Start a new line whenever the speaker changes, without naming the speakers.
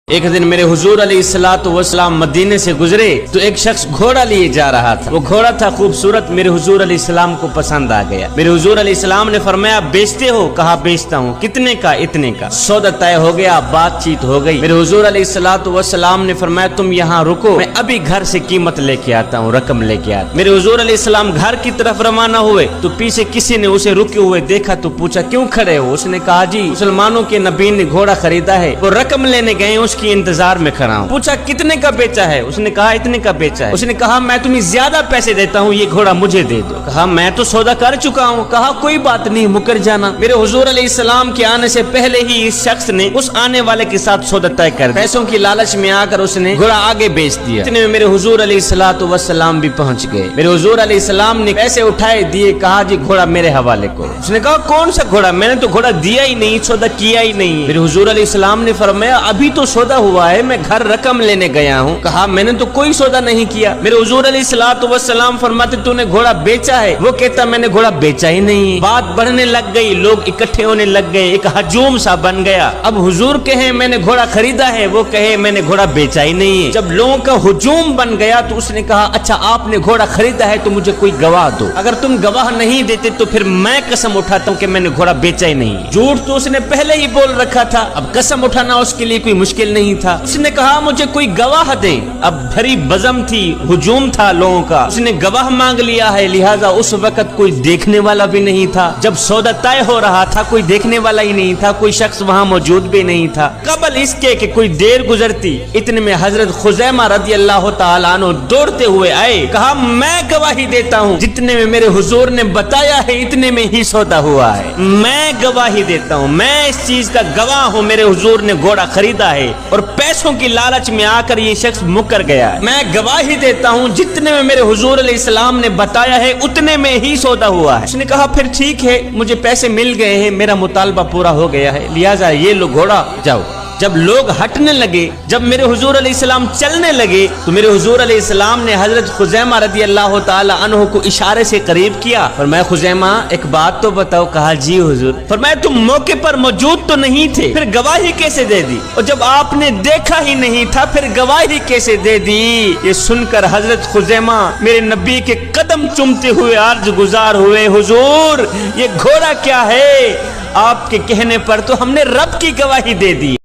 ایک دن میرے حضور علیہ الصلوۃ والسلام مدینے سے گزرے تو ایک شخص گھوڑا لیے جا رہا تھا۔ وہ گھوڑا تھا خوبصورت، میرے حضور علیہ السلام کو پسند آ گیا۔ میرے حضور علیہ السلام نے فرمایا بیچتے ہو؟ کہا بیچتا ہوں۔ کتنے کا؟ اتنے کا۔ سودا طے ہو گیا، بات چیت ہو گئی۔ میرے حضور علیہ الصلوۃ والسلام نے فرمایا تم یہاں رکو، میں ابھی گھر سے قیمت لے کے آتا ہوں، رقم لے کے آتا ہوں۔ میرے حضور علیہ السلام گھر کی طرف روانہ ہوئے تو پیچھے کسی نے اسے رکے ہوئے دیکھا تو پوچھا کیوں کھڑے ہو؟ اس نے کہا جی مسلمانوں کے نبی نے گھوڑا خریدا ہے، وہ رقم لینے گئے، اس کی انتظار میں کھڑا ہوں۔ پوچھا کتنے کا بیچا ہے؟ اس نے کہا اتنے کا بیچا ہے۔ اس نے کہا میں تمہیں زیادہ پیسے دیتا ہوں، یہ گھوڑا مجھے دے دو۔ کہا میں تو سودا کر چکا ہوں۔ کہا کوئی بات نہیں، مکر جانا۔ میرے حضور علیہ السلام کے آنے سے پہلے ہی اس شخص نے اس آنے والے کے ساتھ سودا طے کر دیا۔ پیسوں کی لالچ میں آ کر اس نے گھوڑا آگے بیچ دیا۔ اتنے میں میرے حضور علیہ السلام بھی پہنچ گئے۔ میرے حضور علیہ السلام نے پیسے اٹھائے دیے، کہا جی گھوڑا میرے حوالے کرو۔ اس نے کہا کون سا گھوڑا؟ میں نے تو گھوڑا دیا ہی نہیں، سودا کیا ہی نہیں۔ میرے حضور علیہ السلام نے فرمایا ابھی تو سودا ہوا ہے، میں گھر رقم لینے گیا ہوں۔ کہا میں نے تو کوئی سودا نہیں کیا۔ میرے حضور علیہ السلام فرماتے تو نے گھوڑا بیچا ہے؟ وہ کہتا میں نے گھوڑا بیچا ہی نہیں۔ بات بڑھنے لگ گئی، لوگ اکٹھے ہونے لگ گئے، ایک ہجوم سا بن گیا۔ اب حضور کہے میں نے گھوڑا خریدا ہے، وہ کہے میں نے گھوڑا بیچا ہی نہیں۔ جب لوگوں کا ہجوم بن گیا تو اس نے کہا اچھا آپ نے گھوڑا خریدا ہے تو مجھے کوئی گواہ دو، اگر تم گواہ نہیں دیتے تو پھر میں قسم اٹھاتا ہوں کہ میں نے گھوڑا بیچا ہی نہیں۔ جھوٹ تو اس نے پہلے ہی بول رکھا تھا، اب قسم اٹھانا اس کے لیے کوئی مشکل نہیں تھا۔ اس نے کہا مجھے کوئی گواہ دے۔ اب بھری بزم تھی، ہجوم تھا لوگوں کا، اس نے گواہ مانگ لیا ہے، لہذا اس وقت کوئی دیکھنے والا بھی نہیں تھا۔ جب سودا طے ہو رہا تھا کوئی دیکھنے والا ہی نہیں تھا، کوئی شخص وہاں موجود بھی نہیں تھا۔ قبل اس کے کہ کوئی دیر گزرتی، اتنے میں حضرت خزیمہ رضی اللہ تعالیٰ عنہ دوڑتے ہوئے آئے، کہا میں گواہی دیتا ہوں، جتنے میں میرے حضور نے بتایا ہے اتنے میں ہی سودا ہوا ہے، میں گواہی دیتا ہوں، میں اس چیز کا گواہ ہوں، میرے حضور نے گھوڑا خریدا ہے اور پیسوں کی لالچ میں آ کر یہ شخص مکر گیا ہے۔ میں گواہی دیتا ہوں جتنے میں میرے حضور علیہ السلام نے بتایا ہے اتنے میں ہی سودا ہوا ہے۔ اس نے کہا پھر ٹھیک ہے، مجھے پیسے مل گئے ہیں، میرا مطالبہ پورا ہو گیا ہے، لہذا یہ لو گھوڑا جاؤ۔ جب لوگ ہٹنے لگے، جب میرے حضور علیہ السلام چلنے لگے تو میرے حضور علیہ السلام نے حضرت خزیمہ رضی اللہ تعالی عنہ کو اشارے سے قریب کیا، فرمایا خزیمہ ایک بات تو بتاؤ۔ کہا جی حضور۔ فرمایا تم موقع پر موجود تو نہیں تھے، پھر گواہی کیسے دے دی؟ اور جب آپ نے دیکھا ہی نہیں تھا پھر گواہی کیسے دے دی؟ یہ سن کر حضرت خزیمہ میرے نبی کے قدم چومتے ہوئے عرض گزار ہوئے حضور یہ گھوڑا کیا ہے؟ آپ کے کہنے پر تو ہم نے رب کی گواہی دے دی۔